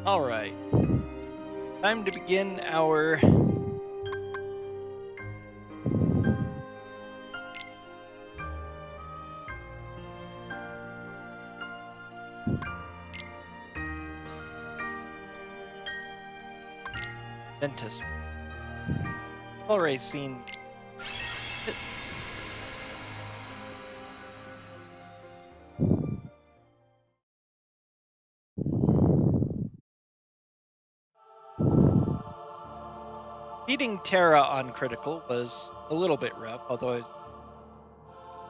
Alright. Time to begin our Ventus. Already seen beating Terra on critical was a little bit rough, although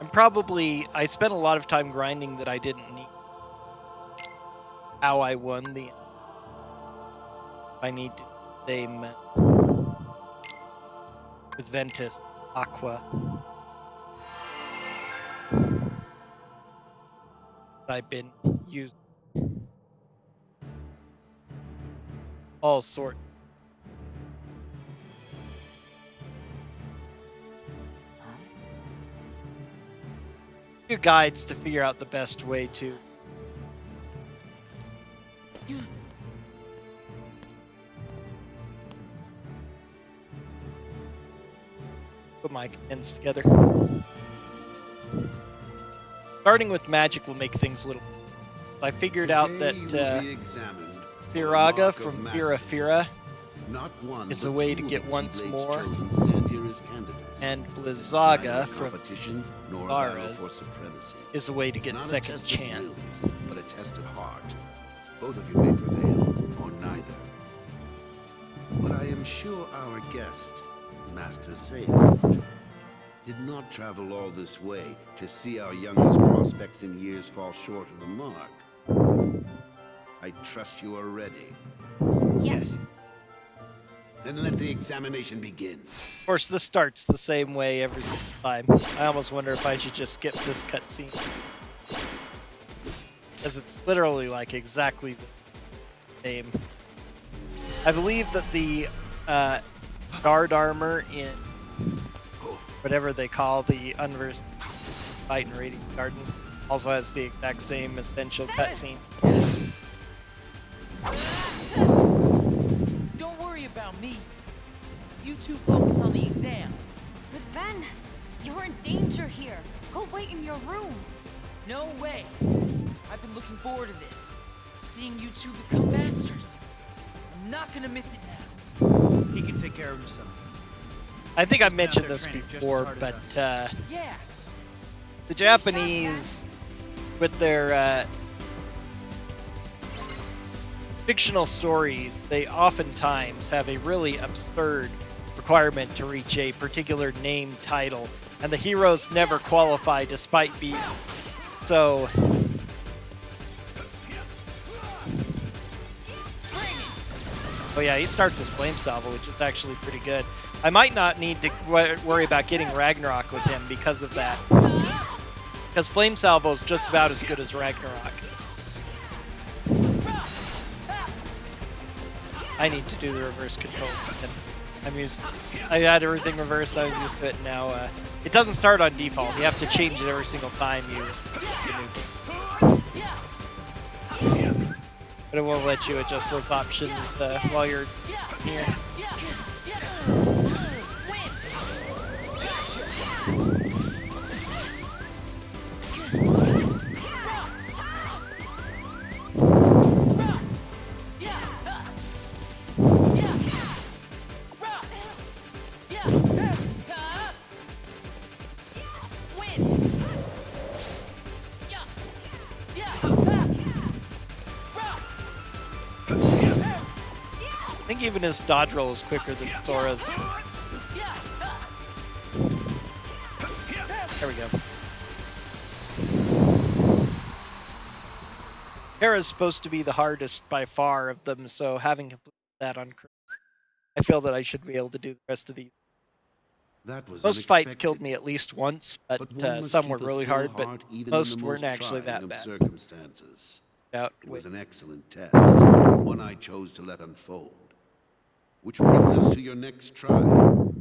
I spent a lot of time grinding that I didn't need. How I won the I need to same with Ventus Aqua. I've been using all sorts. Few guides to figure out the best way to put my commands together. Starting with magic will make things a little. I figured out that Firaga from Fira is a way to get once more, and Blizzaga from Dwarves is a way to get second chance. But a test of heart. Both of you may prevail, or neither. But I am sure our guest, Master Zayat, did not travel all this way to see our youngest prospects in years fall short of the mark. I trust you are ready. Yes. Then let the examination begin. Of course, this starts the same way every single time. I almost wonder if I should just skip this cutscene. Because it's literally like exactly the same. I believe that the guard armor in whatever they call the unversed fight and raiding garden also has the exact same essential cutscene. Don't worry about me. You two focus on the exam. But Ven, you're in danger here. Go wait in your room. No way. I've been looking forward to this. Seeing you two become masters. I'm not gonna miss it now. He can take care of himself. I think I've He's been out mentioned there this training just as before, hard but as us. Yeah. the Japanese, with their fictional stories, they oftentimes have a really absurd requirement to reach a particular name title, and the heroes never qualify despite being so. Oh yeah, he starts with Flame Salvo, which is actually pretty good. I might not need to worry about getting Ragnarok with him because of that. Because Flame Salvo is just about as good as Ragnarok. I need to do the reverse control. I had everything reversed, I was used to it, now it doesn't start on default. You have to change it every single time you but it won't let you adjust those options while you're here. I think even his dodge roll is quicker than Sora's. There we go. Terra's supposed to be the hardest by far of them, so having completed that on I feel that I should be able to do the rest of these. That was Most fights unexpected. killed me at least once, but one must some keep were a really still hard, but heart even in most the weren't most actually trying that of bad. circumstances. Out, It was wait. an excellent test, one I chose to let unfold. Which brings us to your next trial.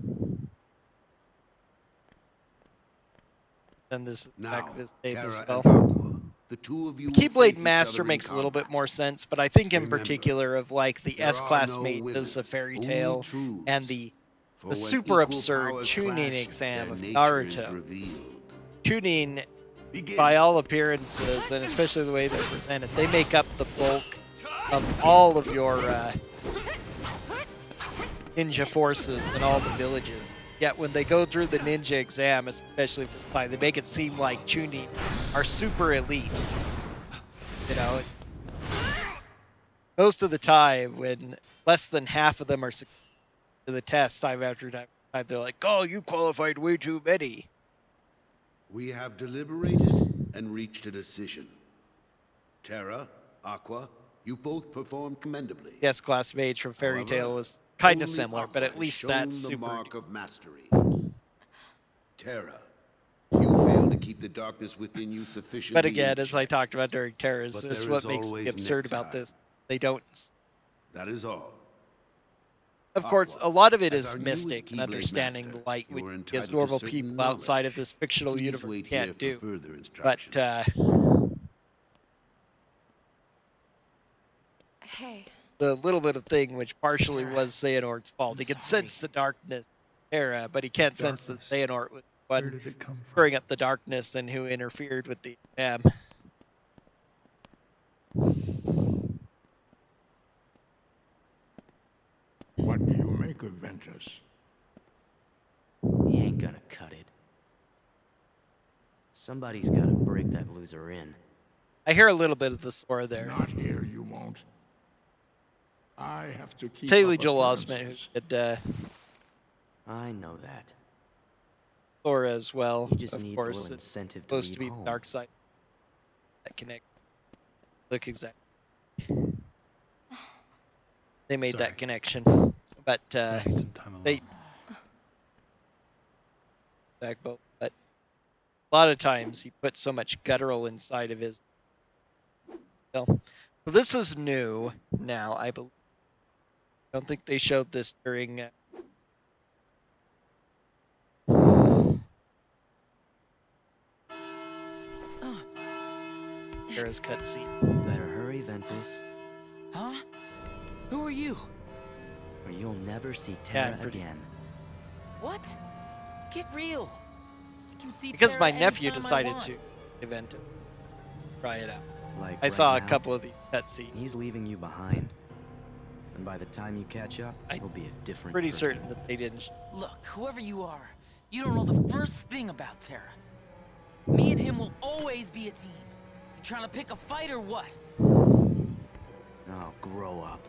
Then this Now, back this save as Terra well. and Aqua, the two of you will Keyblade face each Master other in makes a little bit combat. more sense, but I think in Remember, particular of like the there are S-class no mages winners, of Fairy only Tail truths. and the For when super equal absurd powers tuning clash, exam their of nature is Naruto. revealed. Tuning, Begin. by all appearances, and especially the way they're presented, they make up the bulk of all of your ninja forces in all the villages. Yet when they go through the ninja exam, especially for the fight, they make it seem like Chunin are super elite. You know, most of the time, when less than half of them are succeeding to the test time after time, they're like, "Oh, you qualified way too many." We have deliberated and reached a decision. Terra, Aqua, you both performed commendably. The S-class mage from Fairy However, Tail was kind of only similar, but Aqua at has least shown that's the super. mark of mastery. Terra, you failed to keep the darkness within you sufficiently But again, in as I check. talked about during Terra's, But is there what is makes me always absurd next about time. this. They don't. That is all. Of course, Aqua, a lot of it as is our newest mystic and Keyblade understanding Master, the light, you which are we as entitled to normal certain people outside of knowledge. this fictional Please universe wait can't here do. for further But instruction. Hey, the little bit of thing which partially Terra, was Xehanort's fault. I'm He can sorry. sense the darkness, Terra, but he can't sense that Darkness. Xehanort was the Where one did it come from? stirring up the darkness and who interfered with the exam. What do you make of Ventus? He ain't gonna cut it. Somebody's gotta break that loser in. I hear a little bit of the sore there. Not here, you won't. I have to keep Haley up Joel Osment, who appearances. did I know that. Sora as well, He just of needs a course. little It's incentive to supposed leave to be the home. dark side that connect. Look exactly. They made Sorry. that connection, but I need some time alone. they backbone. But a lot of times he puts so much guttural inside of his. So this is new now, I believe. I don't think they showed this during Kara's cutscene. Better hurry, Ventus, Huh? Who are you? or you'll never see Yeah, Terra pretty- again. What? Get real. I can see Because Terra my nephew anytime I decided want. to event it. Try it out. Like I right saw a now, couple of these cutscenes. He's leaving you behind. And by the time you catch up, he'll be a different Pretty person. certain that they didn't. Look, whoever you are, you don't know the first thing about Terra. Me and him will always be a team. You trying to pick a fight or what? Oh, grow up.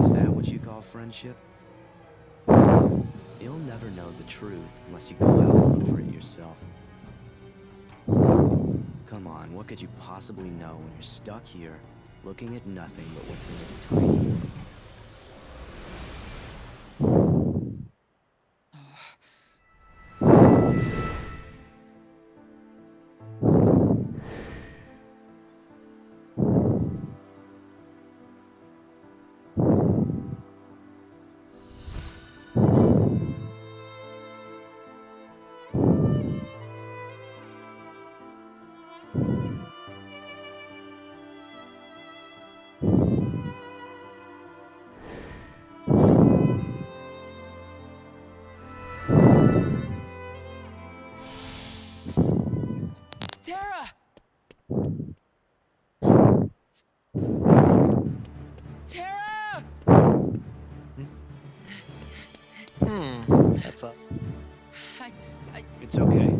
Is that what you call friendship? You'll never know the truth unless you go out and look for it yourself. Come on, what could you possibly know when you're stuck here, looking at nothing but what's in the tiny world? Terra! Terra! That's all. I, It's okay.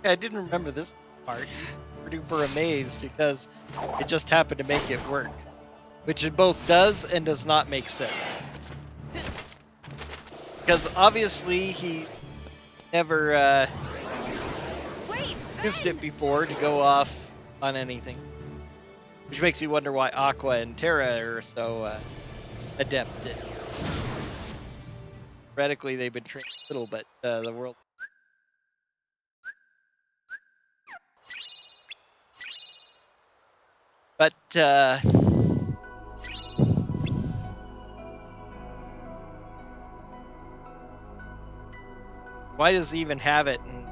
I didn't remember this part. Super duper amazed because it just happened to make it work. Which it both does and does not make sense. Because obviously he never Wait, used it before to go off on anything. Which makes you wonder why Aqua and Terra are so adept at. Theoretically, they've been trained a little, but the world. But why does he even have it, and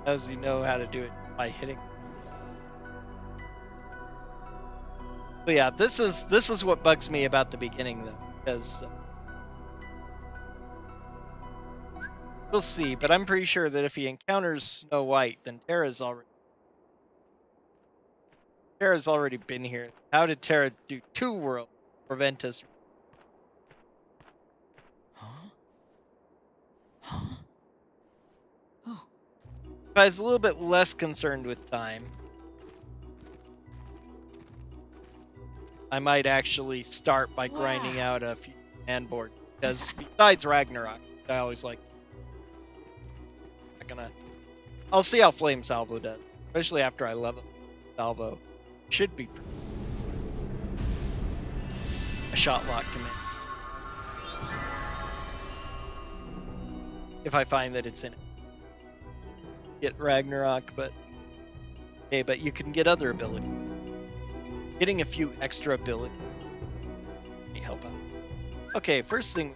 how does he know how to do it by hitting? But yeah, this is what bugs me about the beginning, though, because we'll see. But I'm pretty sure that if he encounters Snow White, then Terra's already been here. How did Terra do 2 worlds for Ventus? If I was a little bit less concerned with time, I might actually start by grinding out a few man boards. Because besides Ragnarok, I always like. I'll see how Flame Salvo does, especially after I level Salvo. Should be a shot lock command. If I find that it's in it. Get Ragnarok, but okay, but you can get other abilities. Getting a few extra abilities may help out. Okay, first thing,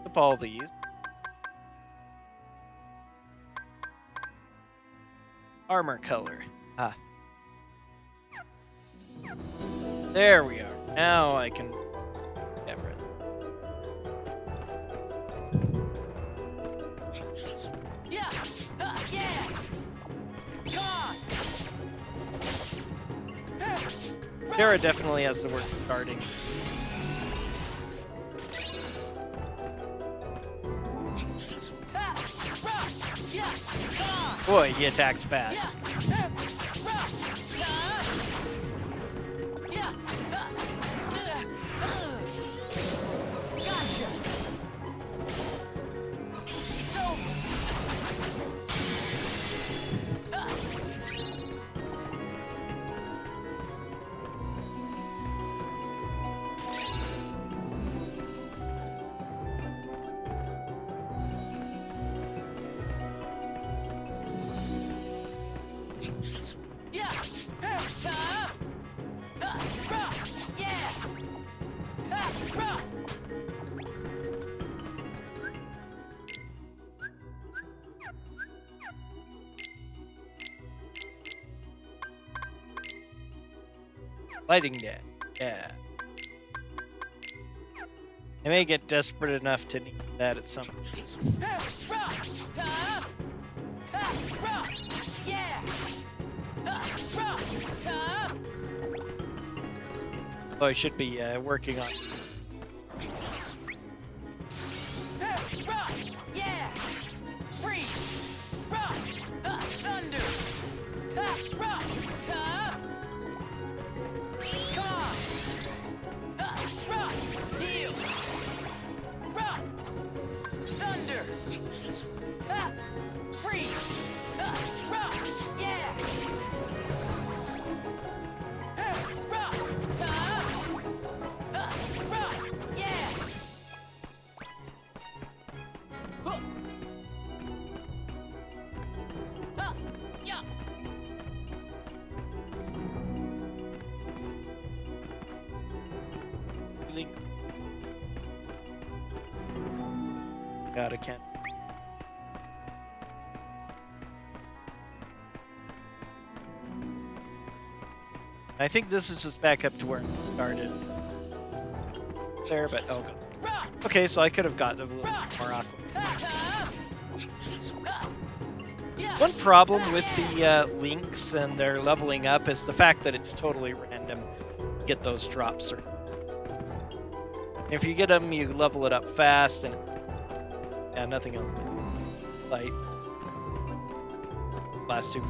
flip all these. Armor color. Ah. There we are. Now I can get rid. Yeah! Yeah! God! Terra definitely has the worst starting. Boy, he attacks fast. Lighting deck. Yeah. I may get desperate enough to need that at some point. So I should be working on. God, I can't. I think this is just back up to where I started. There, but oh god. Okay, so I could have gotten a little bit more aqua. One problem with the links and their leveling up is the fact that it's totally random to get those drops. If you get them, you level it up fast, and yeah, nothing else. Light. last two.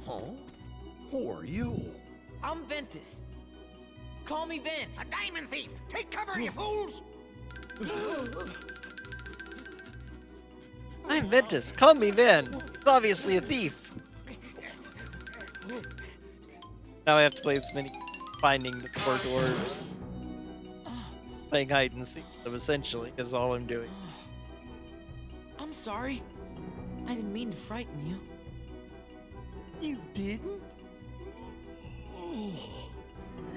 Huh? Who are you? I'm Ventus. Call me Ven. A diamond thief! Take cover, you fools! I'm Ventus. Call me Ven. He's obviously a thief. Now I have to play this mini finding the poor dwarves. Playing hide and seek with them, essentially, is all I'm doing. I'm sorry. I didn't mean to frighten you. You didn't? Oh,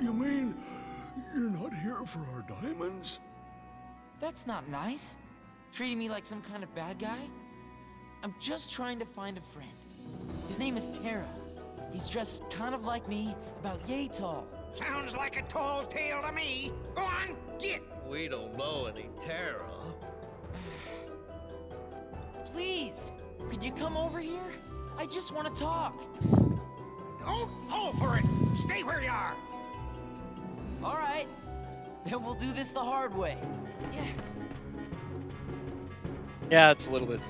you mean you're not here for our diamonds? That's not nice. Treating me like some kind of bad guy. I'm just trying to find a friend. His name is Terra. He's dressed kind of like me, about yay tall. Sounds like a tall tale to me. Go on, get! We don't know any Terra. Please, could you come over here? I just want to talk. Don't fall for it! Stay where you are! All right, then we'll do this the hard way. Yeah. Yeah, it's a little bit.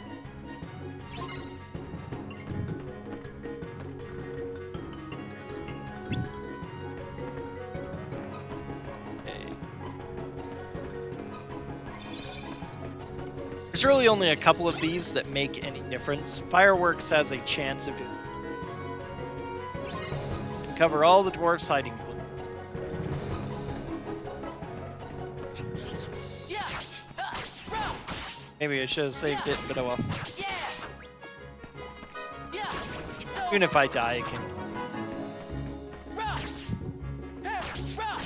Okay. There's really only a couple of these that make any difference. Fireworks has a chance of doing. Can cover all the dwarves' hiding places. Yeah. Run. Maybe I should have saved it, but oh well. Yeah. Yeah. It's over. Even if I die, I can. Run. Run.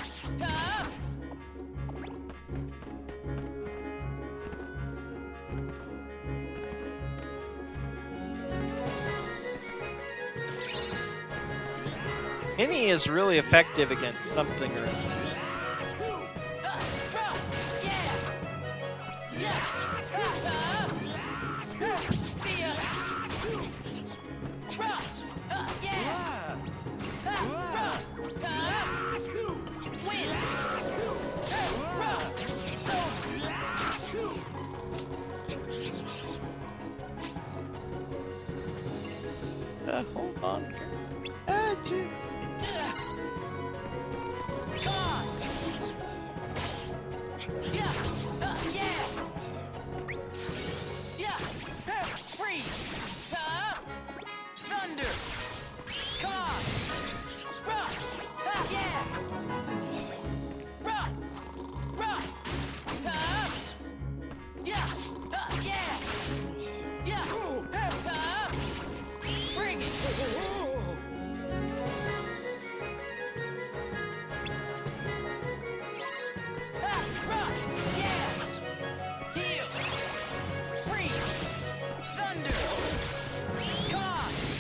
Mini is really effective against something or other. Hold on. Gee.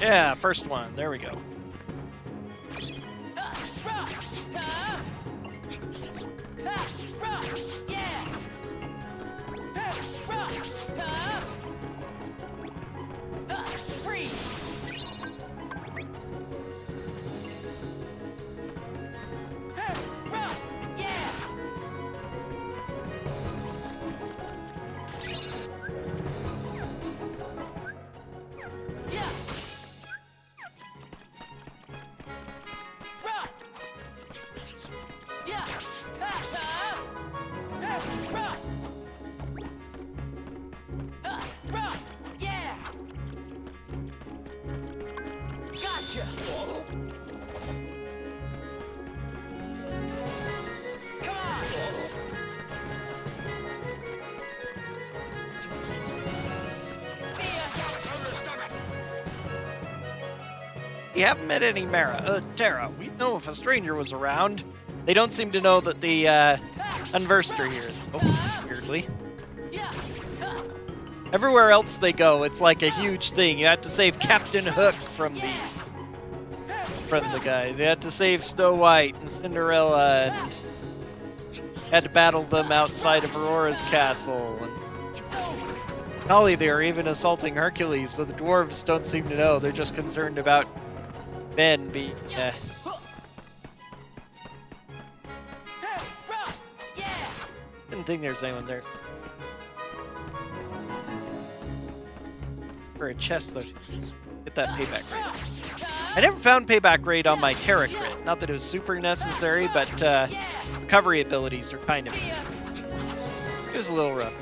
Yeah, first one. There we go. We haven't met any Terra. We know if a stranger was around. They don't seem to know that the unversed are here. Oh, weirdly. Everywhere else they go, it's like a huge thing. You have to save Captain Hook from the guys. You had to save Snow White and Cinderella, and had to battle them outside of Aurora's castle. And Golly, they are even assaulting Hercules, but the dwarves don't seem to know. They're just concerned about Ben being. Didn't think there's anyone there. For a chest, though. Get that payback rate. I never found payback rate on my Terra crit. Not that it was super necessary, but recovery abilities are kind of. It was a little rough,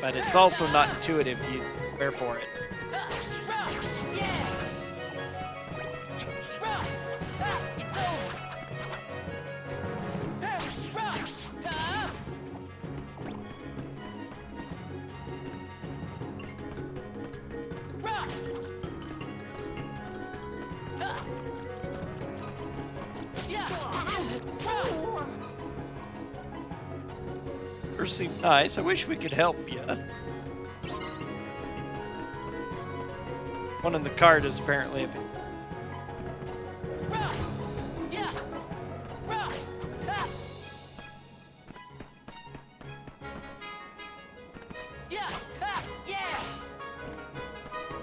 but it's also not intuitive to use. Prepare for it. Seemed nice. I wish we could help you. One in the cart is apparently a bit.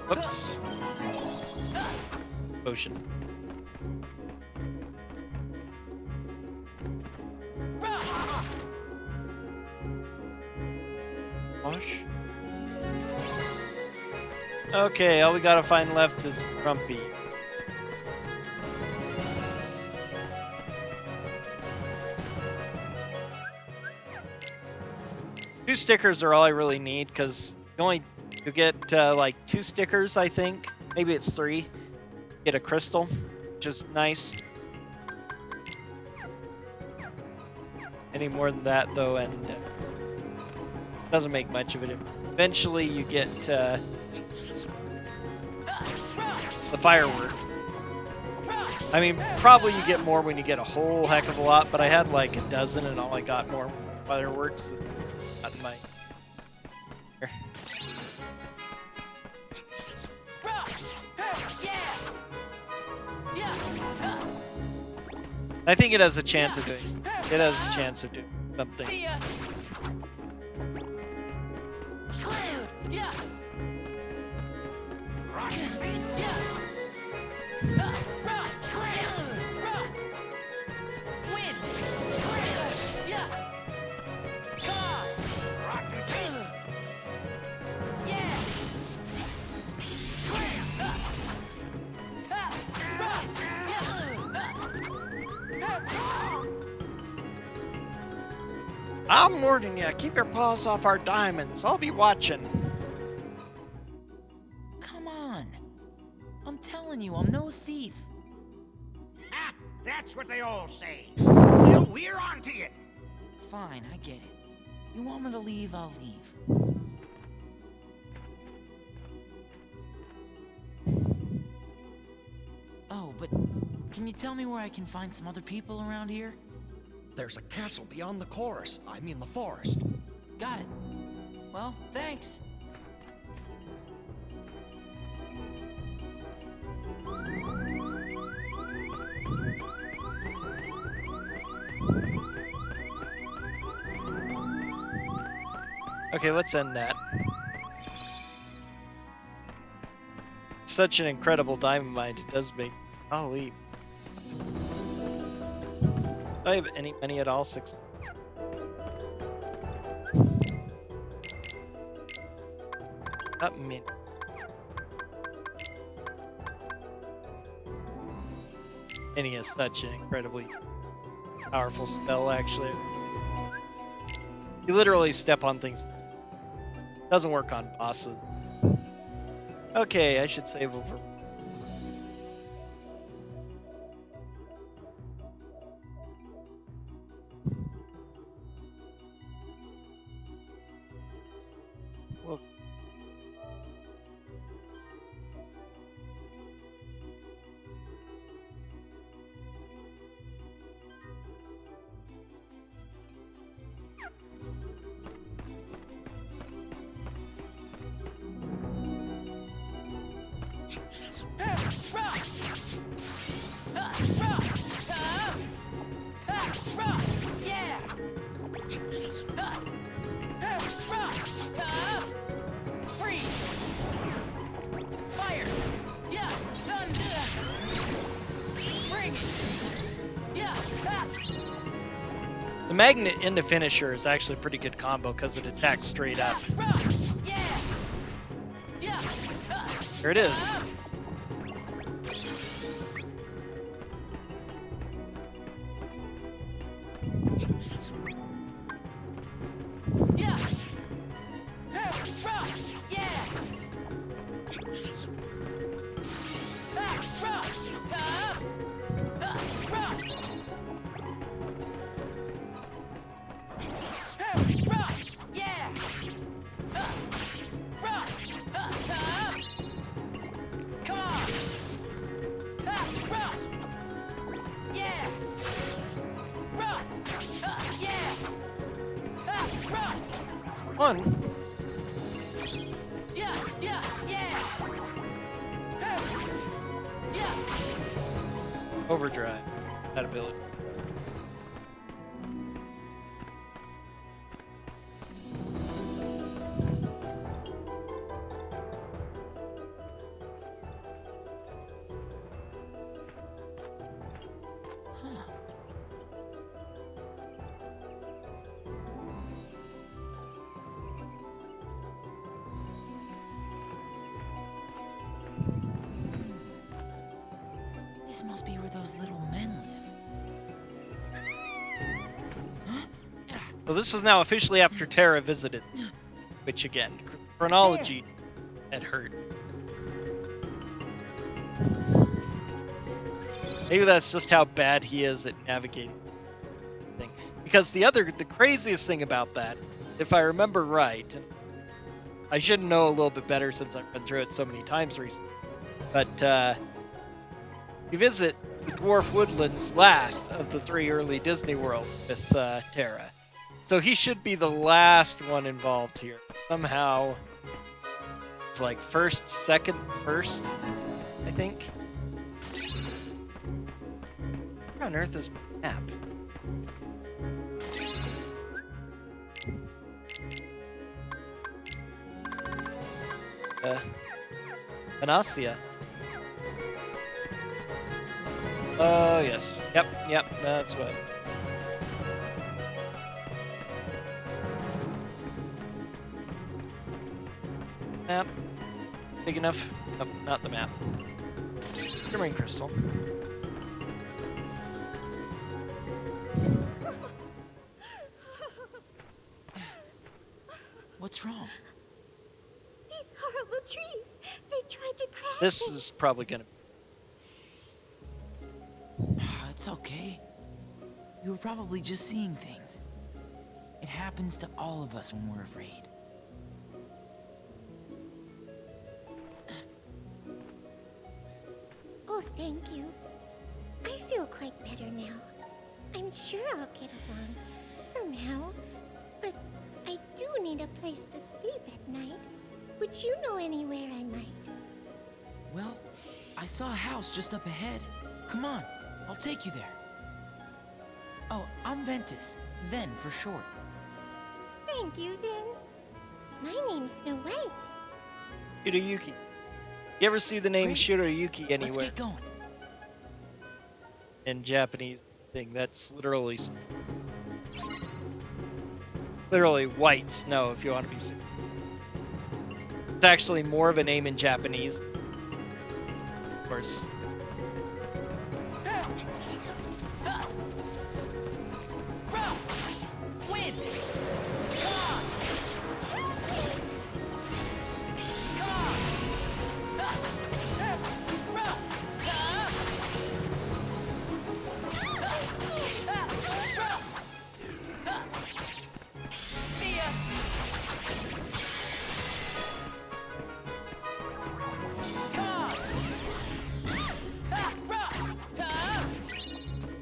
Whoops. Potion. Okay, all we gotta find left is Grumpy. Two stickers are all I really need, because you get like 2 stickers, I think. Maybe it's 3. Get a crystal, which is nice. Any more than that, though, and doesn't make much of a difference. Eventually, you get the fireworks. I mean, probably you get more when you get a whole heck of a lot, but I had like a dozen, and all I got more fireworks is not in my. I think it has a chance of doing. It has a chance of doing something. I'm warning you, keep your paws off our diamonds. I'll be watching. Come on. I'm telling you, I'm no thief. Ah, that's what they all say. Well, we're on to you. Fine, I get it. You want me to leave, I'll leave. Oh, but can you tell me where I can find some other people around here? There's a castle beyond the chorus. I mean the forest. Got it. Well, thanks. Okay, let's end that. Such an incredible diamond mine, it does make. Golly. Do I have any money at all? 6. Not many. Any is such an incredibly powerful spell, actually. You literally step on things. Doesn't work on bosses. Okay, I should save over. Well, magnet into finisher is actually a pretty good combo because it attacks straight up. Here it is. One. Overdrive. That ability. This must be where those little men live. So this is now officially after Terra visited, which again, chronology had hurt. Maybe that's just how bad he is at navigating thing. Because the craziest thing about that, if I remember right, and I should know a little bit better since I've been through it so many times recently, but you visit the Dwarf Woodlands last of the 3 early Disney World with Terra. So he should be the last one involved here. Somehow, it's like first, second, first, I think. Where on earth is my map? Panacea. Oh, yes. Yep, that's what. Map. Big enough? Nope, not the map. Shimmering crystal. What's wrong? These horrible trees. They tried to crash This me. is probably gonna. It's okay. You were probably just seeing things. It happens to all of us when we're afraid. Oh, thank you. I feel quite better now. I'm sure I'll get along somehow. But I do need a place to sleep at night. Would you know anywhere I might? Well, I saw a house just up ahead. Come on, I'll take you there. Oh, I'm Ventus. Ven for short. Thank you, then. My name's Snow White. Shiroyuki. You ever see the name Great. Shiroyuki Let's anywhere get going. in Japanese thing? That's literally white snow, if you want to be super. It's actually more of a name in Japanese. Of course. Wind!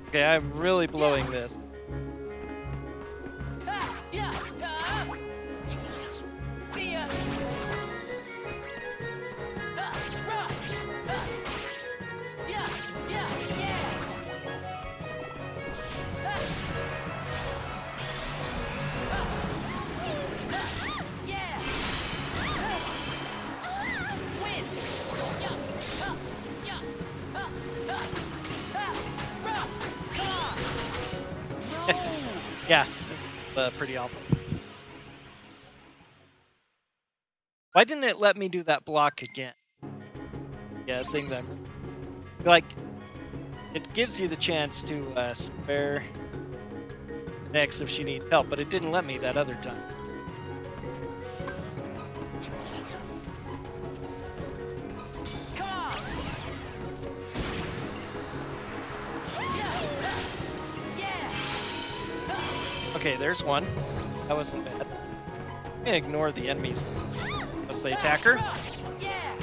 Okay, I'm really blowing this. Yeah, it's pretty awful. Why didn't it let me do that block again? Yeah, thing that like it gives you the chance to spare Nex if she needs help, but it didn't let me that other time. Come on! Yeah! Okay, there's one. That wasn't bad. I'm gonna ignore the enemies unless they attack her. Yeah!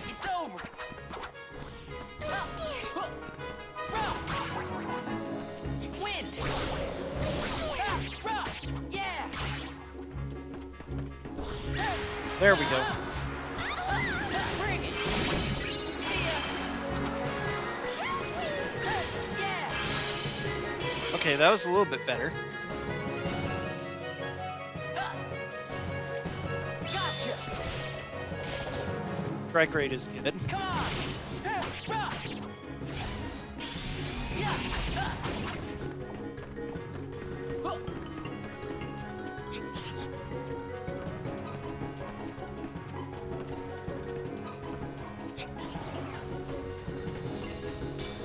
It's over! Win! Yeah! There we go. Bring it! See ya! Yeah! Okay, that was a little bit better. Gotcha! Strike rate is good. Come on! Yeah!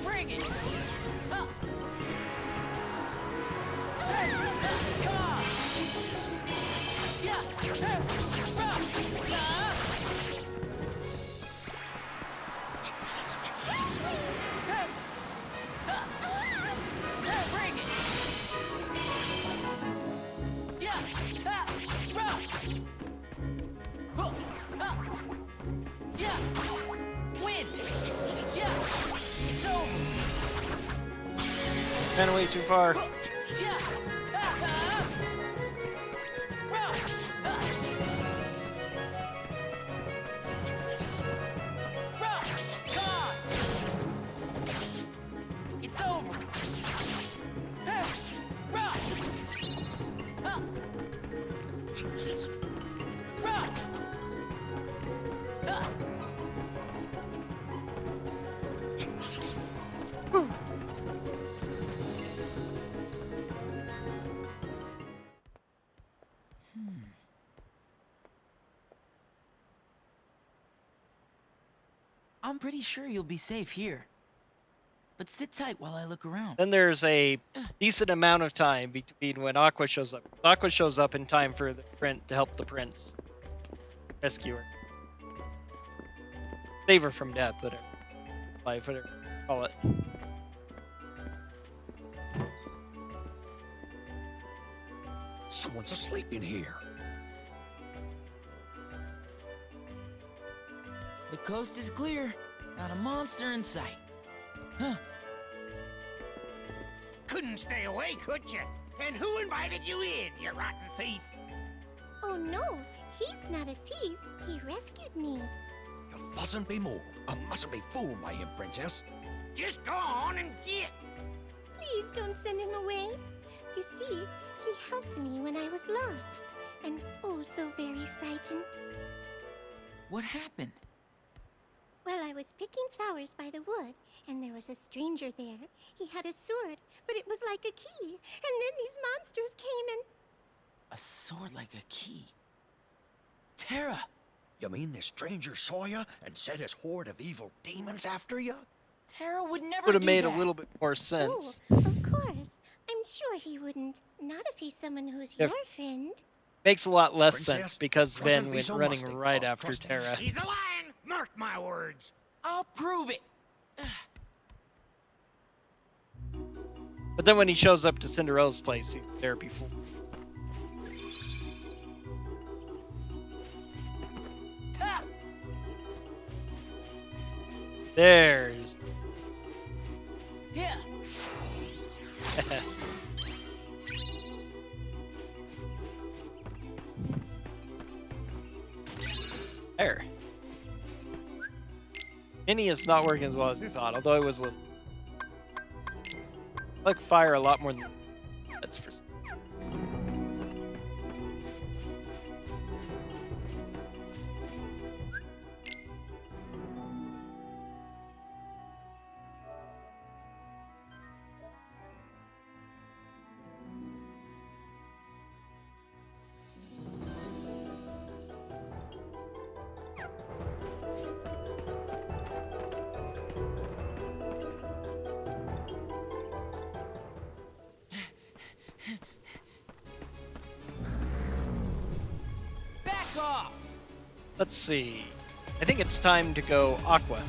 Bring it! Come on! Yeah! Bring it! Yeah! Yeah! Win! Yeah! It's over! Ran away too far. Yeah! Come on! It's over! I'm pretty sure you'll be safe here. But sit tight while I look around. Then there's a decent amount of time between when Aqua shows up. Aqua shows up in time for the prince to help the prince rescue her, save her from death, whatever, life, whatever you call it. Someone's asleep in here. The coast is clear. Not a monster in sight. Huh. Couldn't stay away, could you? And who invited you in, you rotten thief? Oh no, he's not a thief. He rescued me. You mustn't be mauled. I mustn't be fooled by him, princess. Just go on and get. Please don't send him away. You see, he helped me when I was lost. And oh so very frightened. What happened? Well, I was picking flowers by the wood, and there was a stranger there. He had a sword, but it was like a key. And then these monsters came and... A sword like a key. Terra! You mean this stranger saw you and set his horde of evil demons after you? Terra would never Would have do made that. a little bit more sense. Oh, of course. I'm sure he wouldn't. Not if he's someone who's If- your friend. Makes a lot less Princess, sense because mustn't Ven be went so running musty. right Oh, after trust him. Terra. He's a lion. Mark my words. I'll prove it. But then when he shows up to Cinderella's place, he's there before. Ta! There's. Yeah. There. Mini is not working as well as we thought, although it was a little. I like fire a lot more than that's for. off! Let's see. I think it's time to go Aqua.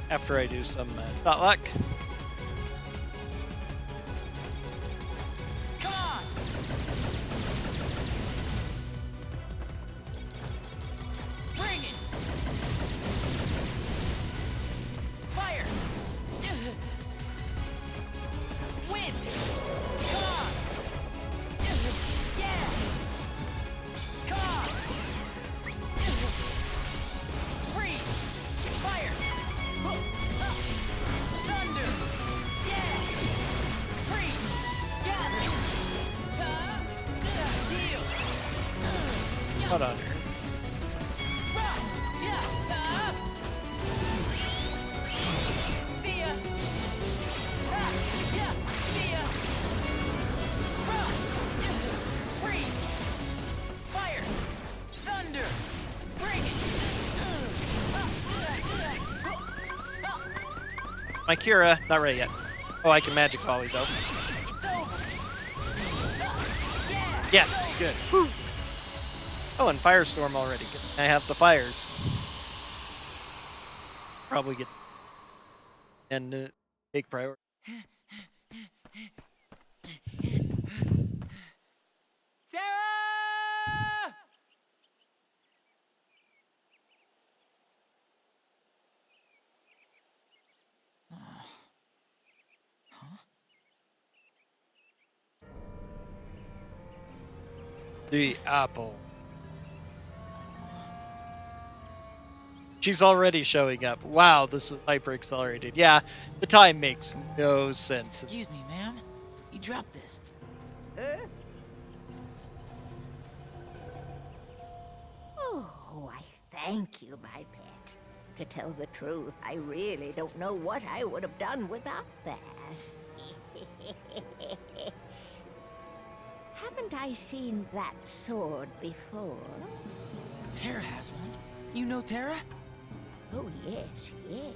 After I do some dot luck. Come on! Bring it! Fire! Wind! Come on! Yeah! Come on! Freeze! Fire! Thunder! Yeah! Freeze! Yeah! Heal! Hold on. Rock! Yeah! See ya! Yeah! See ya! Rock! Freeze! Fire! Thunder! Bring it! My Kira, not ready yet. Oh, I can magic volley though. It's over! Yeah! Yes, good. Whew. Oh, and Firestorm already. Good. I have the fires. Probably get and take priority. Sarah! The apple. She's already showing up. Wow, this is hyper accelerated. Yeah, the time makes no sense. Excuse me, ma'am. You dropped this. Oh, I thank you, my pet. To tell the truth, I really don't know what I would have done without that. Haven't I seen that sword before? Terra has one. You know Terra? Oh, yes, yes.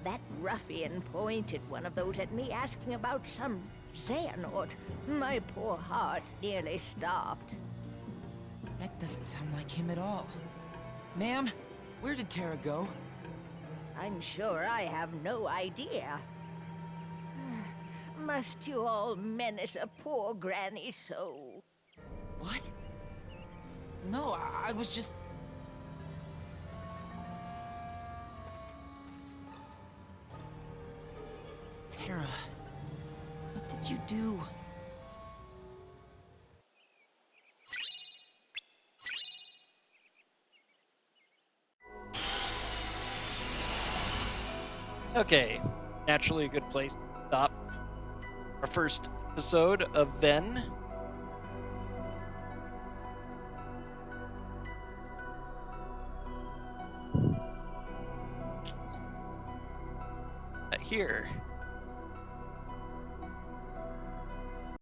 That ruffian pointed one of those at me asking about some Xehanort. My poor heart nearly stopped. That doesn't sound like him at all. Ma'am, where did Terra go? I'm sure I have no idea. Must you all menace a poor granny so? What? No, I was just... Terra, what did you do? Okay, naturally a good place to stop our first episode of Ven. Here.